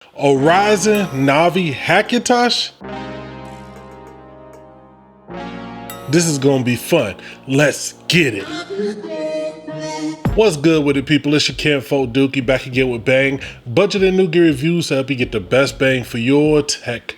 A Ryzen Navi hackintosh? This is gonna be fun. Let's get it. What's good with it, people? It's your kinfolk Dookie back again with Bang. Budget and new gear reviews to help you get the best bang for your tech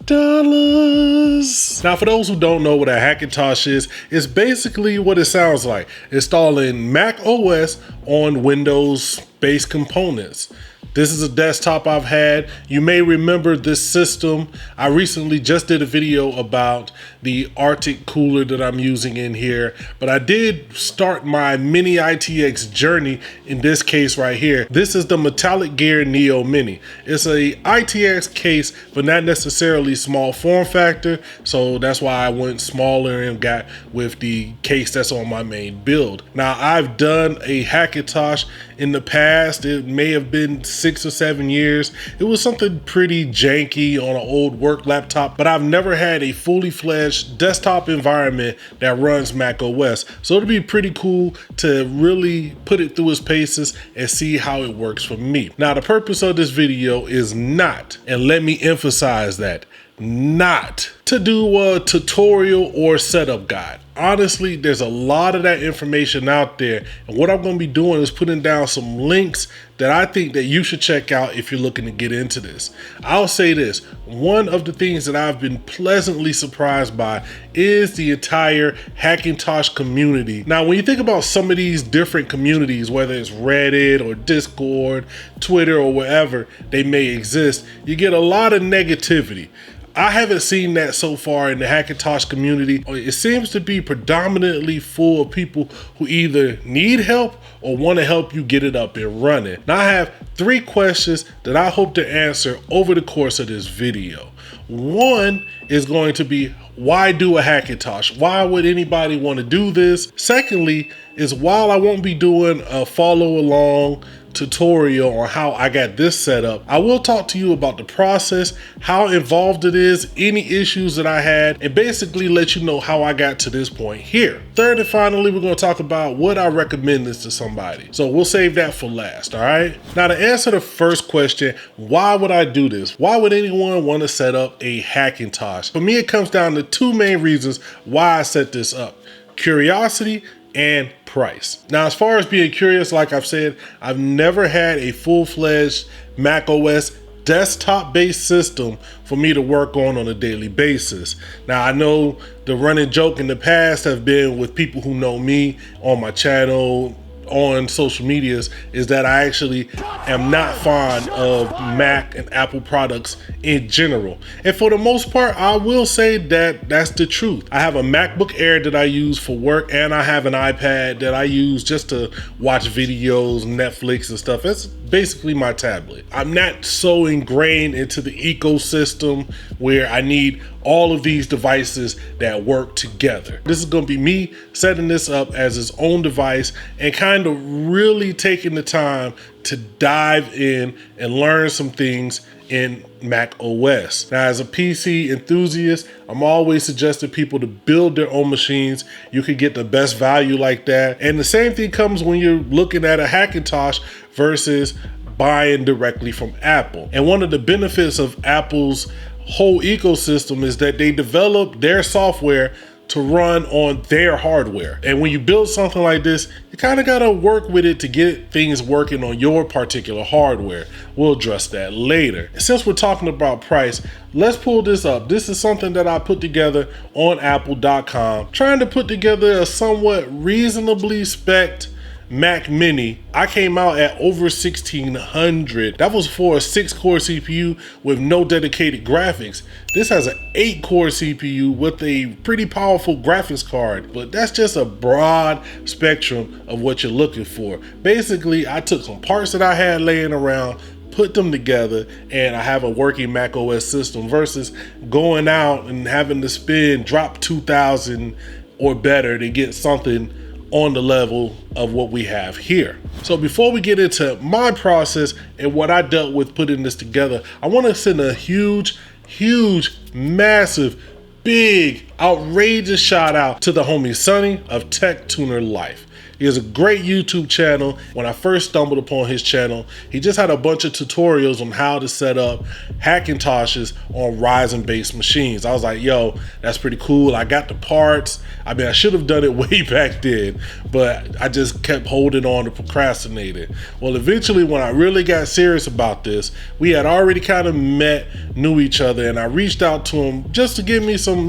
dollars. Now, for those who don't know what a hackintosh is, it's basically what it sounds like: installing Mac OS on Windows-based components. This is a desktop I've had. You may remember this system. I recently just did a video about the Arctic cooler that I'm using in here, but I did start my mini ITX journey in this case right here. This is the Metallic Gear Neo Mini. It's a ITX case, but not necessarily small form factor, so that's why I went smaller and got with the case that's on my main build. Now, I've done a hackintosh in the past. It may have been 6 or 7 years. It was something pretty janky on an old work laptop, but I've never had a fully fledged desktop environment that runs Mac OS. So it'll be pretty cool to really put it through its paces and see how it works for me. Now, the purpose of this video is not, and let me emphasize that, not to do a tutorial or setup guide. Honestly, there's a lot of that information out there, and what I'm going to be doing is putting down some links that I think that you should check out if you're looking to get into this. I'll say this: one of the things that I've been pleasantly surprised by is the entire hackintosh community. Now, when you think about some of these different communities, whether it's Reddit or Discord, Twitter, or wherever they may exist, you get a lot of negativity. I haven't seen that so far in the hackintosh community. It seems to be predominantly full of people who either need help or want to help you get it up and running. Now, I have 3 questions that I hope to answer over the course of this video. One is going to be, why do a hackintosh? Why would anybody want to do this? Secondly is, while I won't be doing a follow along tutorial on how I got this set up, I will talk to you about the process, how involved it is, any issues that I had, and basically let you know how I got to this point here. Third and finally, we're going to talk about would I recommend this to somebody. So we'll save that for last, all right? Now, to answer the first question, why would I do this? Why would anyone want to set up a hackintosh? For me, it comes down to 2 main reasons why I set this up: curiosity and price. Now, as far as being curious, like I've said, I've never had a full-fledged Mac OS desktop-based system for me to work on a daily basis. Now, I know the running joke in the past have been with people who know me on my channel, on social medias, is that I actually am not fond of Mac and Apple products in general. And for the most part, I will say that that's the truth. I have a MacBook Air that I use for work, and I have an iPad that I use just to watch videos, Netflix and stuff. That's basically my tablet. I'm not so ingrained into the ecosystem where I need all of these devices that work together. This is going to be me setting this up as its own device and kind of really taking the time to dive in and learn some things in Mac OS. Now, as a PC enthusiast, I'm always suggesting people to build their own machines. You can get the best value like that. And the same thing comes when you're looking at a hackintosh versus buying directly from Apple. And one of the benefits of Apple's whole ecosystem is that they develop their software to run on their hardware. And when you build something like this, you kind of got to work with it to get things working on your particular hardware. We'll address that later. Since we're talking about price, let's pull this up. This is something that I put together on apple.com, trying to put together a somewhat reasonably spec'd Mac Mini. I came out at over $1,600. That was for a 6-core CPU with no dedicated graphics. This has an 8-core CPU with a pretty powerful graphics card, but that's just a broad spectrum of what you're looking for. Basically, I took some parts that I had laying around, put them together, and I have a working Mac OS system versus going out and having to drop $2,000 or better to get something on the level of what we have here. So before we get into my process and what I dealt with putting this together, I want to send a huge, massive, big, outrageous shout out to the homie Sonny of TechTunerLife. He has a great YouTube channel. When I first stumbled upon his channel, he just had a bunch of tutorials on how to set up Hackintoshes on Ryzen based machines. I was like, yo, that's pretty cool. I got the parts. I mean, I should have done it way back then, but I just kept holding on to procrastinate it. Well, eventually when I really got serious about this, we had already kind of knew each other, and I reached out to him just to give me some,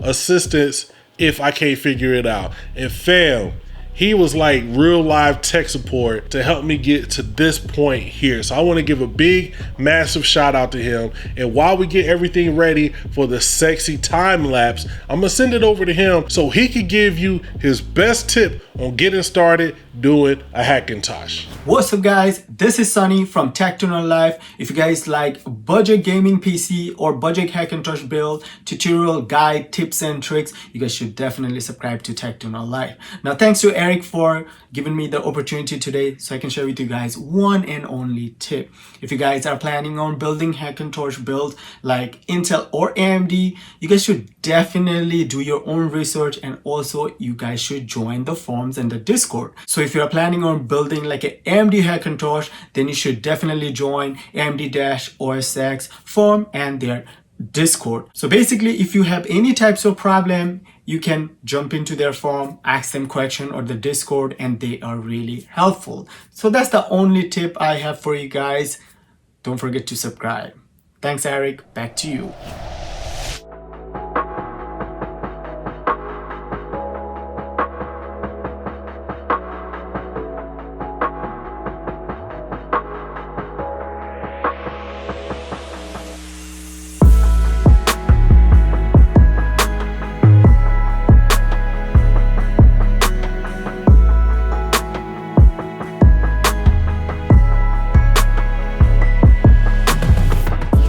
assistance if I can't figure it out. And fam, he was like real live tech support to help me get to this point here. So I want to give a big, massive shout out to him. And while we get everything ready for the sexy time lapse, I'm gonna send it over to him so he can give you his best tip on getting started doing a Hackintosh. What's up guys, this is Sonny from TechTunerLife. If you guys like budget gaming PC or budget Hackintosh build, tutorial guide, tips and tricks, you guys should definitely subscribe to TechTunerLife. Now thanks to Eric for giving me the opportunity today so I can share with you guys one and only tip. If you guys are planning on building Hackintosh build like Intel or AMD, you guys should definitely do your own research, and also you guys should join the forums and the Discord. So if you're planning on building like an AMD Hackintosh, then you should definitely join AMD-OSX forum and their Discord. So basically, if you have any types of problem, you can jump into their forum, ask them question or the Discord, and they are really helpful. So that's the only tip I have for you guys. Don't forget to subscribe. Thanks, Eric. Back to you.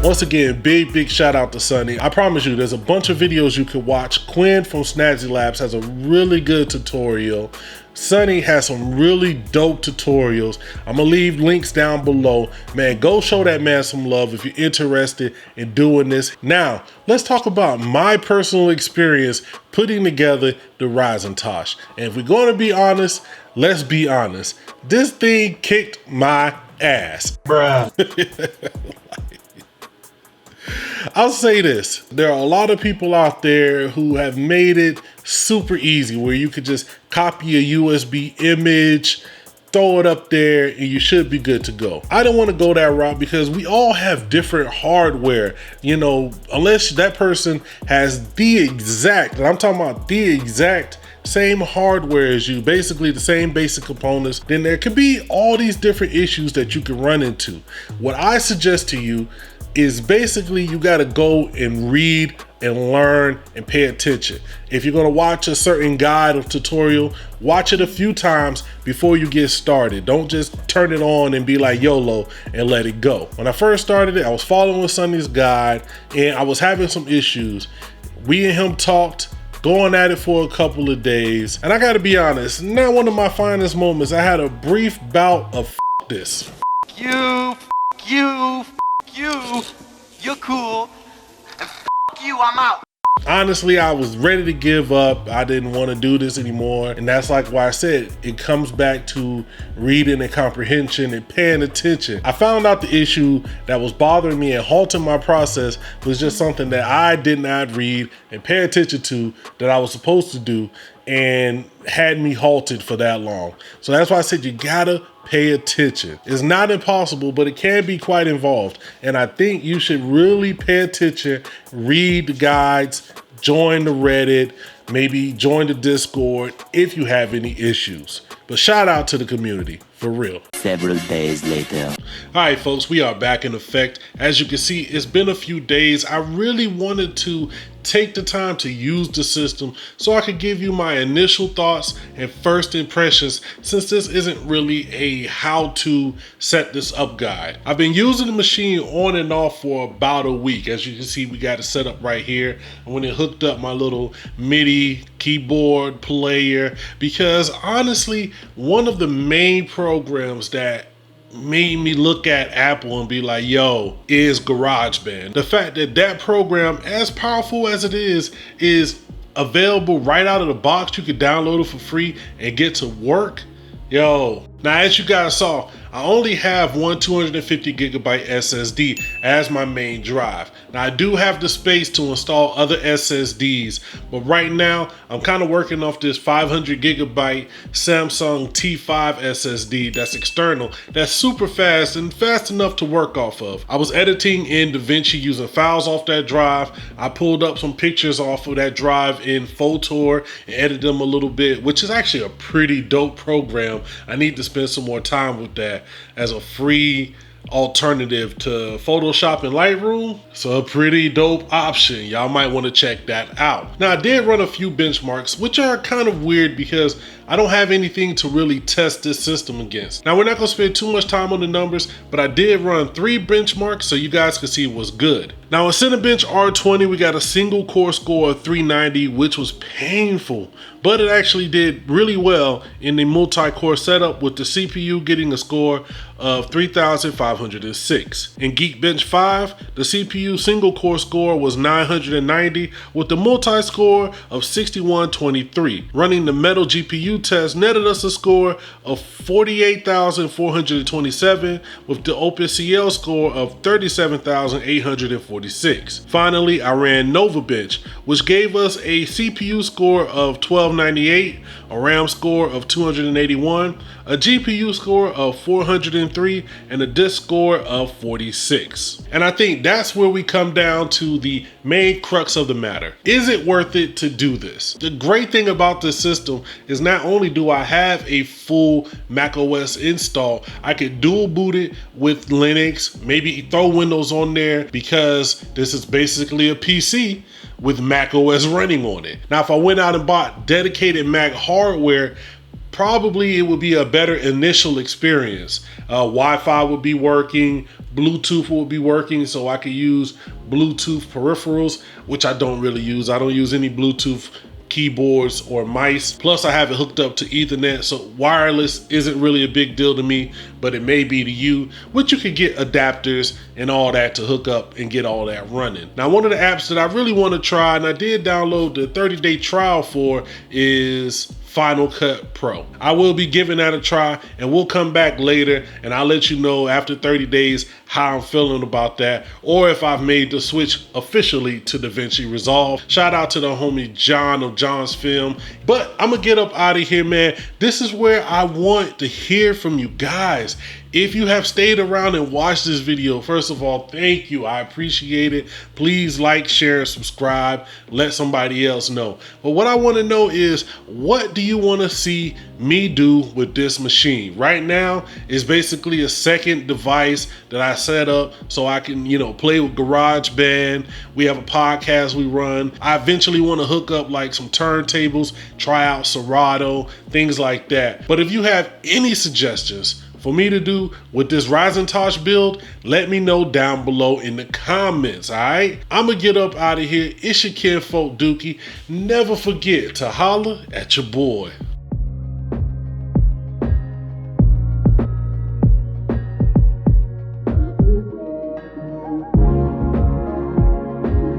Once again, big shout out to Sonny. I promise you, there's a bunch of videos you can watch. Quinn from Snazzy Labs has a really good tutorial. Sonny has some really dope tutorials. I'm gonna leave links down below. Man, go show that man some love if you're interested in doing this. Now, let's talk about my personal experience putting together the Ryzentosh. And if we're gonna be honest, let's be honest. This thing kicked my ass. Bruh. I'll say this, there are a lot of people out there who have made it super easy where you could just copy a USB image, throw it up there, and you should be good to go. I don't want to go that route because we all have different hardware, unless that person has the exact, and I'm talking about the exact same hardware as you, basically the same basic components, then there could be all these different issues that you can run into. What I suggest to you is basically you got to go and read and learn and pay attention. If you're going to watch a certain guide or tutorial, watch it a few times before you get started. Don't just turn it on and be like YOLO and let it go. When I first started it, I was following Sonny's guide and I was having some issues. We and him talked, going at it for a couple of days, and I got to be honest, not one of my finest moments. I had a brief bout of this. You're cool, and you, I'm out. Honestly, I was ready to give up. I didn't want to do this anymore. And that's like why I said it comes back to reading and comprehension and paying attention. I found out the issue that was bothering me and halting my process was just something that I did not read and pay attention to that I was supposed to do, and had me halted for that long. So that's why I said you gotta pay attention. It's not impossible, but it can be quite involved. And I think you should really pay attention, read the guides, join the Reddit, maybe join the Discord if you have any issues. But shout out to the community, for real. Several days later. All right, folks, we are back in effect. As you can see, it's been a few days. I really wanted to take the time to use the system so I could give you my initial thoughts and first impressions, since this isn't really a how to set this up guide. I've been using the machine on and off for about a week. As you can see, we got it set up right here. And when it hooked up my little MIDI keyboard player, because honestly, one of the main programs that made me look at Apple and be like, yo, is GarageBand. The fact that that program, as powerful as it is available right out of the box. You could download it for free and get to work. Yo, now as you guys saw, I only have one 250 gigabyte SSD as my main drive. Now I do have the space to install other SSDs, but right now I'm kind of working off this 500 gigabyte Samsung T5 SSD that's external, that's super fast and fast enough to work off of. I was editing in DaVinci using files off that drive. I pulled up some pictures off of that drive in Photor and edited them a little bit, which is actually a pretty dope program. I need to spend some more time with that as a free alternative to Photoshop and Lightroom. So a pretty dope option. Y'all might want to check that out. Now I did run a few benchmarks, which are kind of weird because I don't have anything to really test this system against. Now we're not going to spend too much time on the numbers, but I did run 3 benchmarks so you guys can see what's good. Now in Cinebench R20, we got a single core score of 390, which was painful, but it actually did really well in the multi-core setup with the CPU getting a score of 3,506. In Geekbench 5, the CPU single core score was 990 with the multi-score of 6123. Running the Metal GPU test netted us a score of 48,427 with the OpenCL score of 37,846. Finally, I ran NovaBench, which gave us a CPU score of 1298, a RAM score of 281, a GPU score of 403, and a disk score of 46. And I think that's where we come down to the main crux of the matter. Is it worth it to do this? The great thing about this system is not only do I have a full macOS install, I could dual boot it with Linux, maybe throw Windows on there because this is basically a PC with macOS running on it. Now, if I went out and bought dedicated Mac hardware, probably it would be a better initial experience. Wi-Fi would be working, Bluetooth would be working, so I could use Bluetooth peripherals, which I don't really use. I don't use any Bluetooth keyboards or mice. Plus I have it hooked up to Ethernet, so wireless isn't really a big deal to me, but it may be to you, which you could get adapters and all that to hook up and get all that running. Now, one of the apps that I really want to try, and I did download the 30-day trial for, is Final Cut Pro. I will be giving that a try, and we'll come back later and I'll let you know after 30 days how I'm feeling about that, or if I've made the switch officially to DaVinci Resolve. Shout out to the homie John of John's Film. But I'm gonna get up out of here, man. This is where I want to hear from you guys. If you have stayed around and watched this video, first of all, thank you. I appreciate it. Please like, share, subscribe, let somebody else know. But what I want to know is, what do you want to see me do with this machine? Right now, it's basically a second device that I set up so I can, play with GarageBand. We have a podcast we run. I eventually want to hook up like some turntables, try out Serato, things like that. But if you have any suggestions for me to do with this Ryzentosh build, let me know down below in the comments, all right? I'm gonna get up out of here. It's your kinfolk Dookie. Never forget to holler at your boy.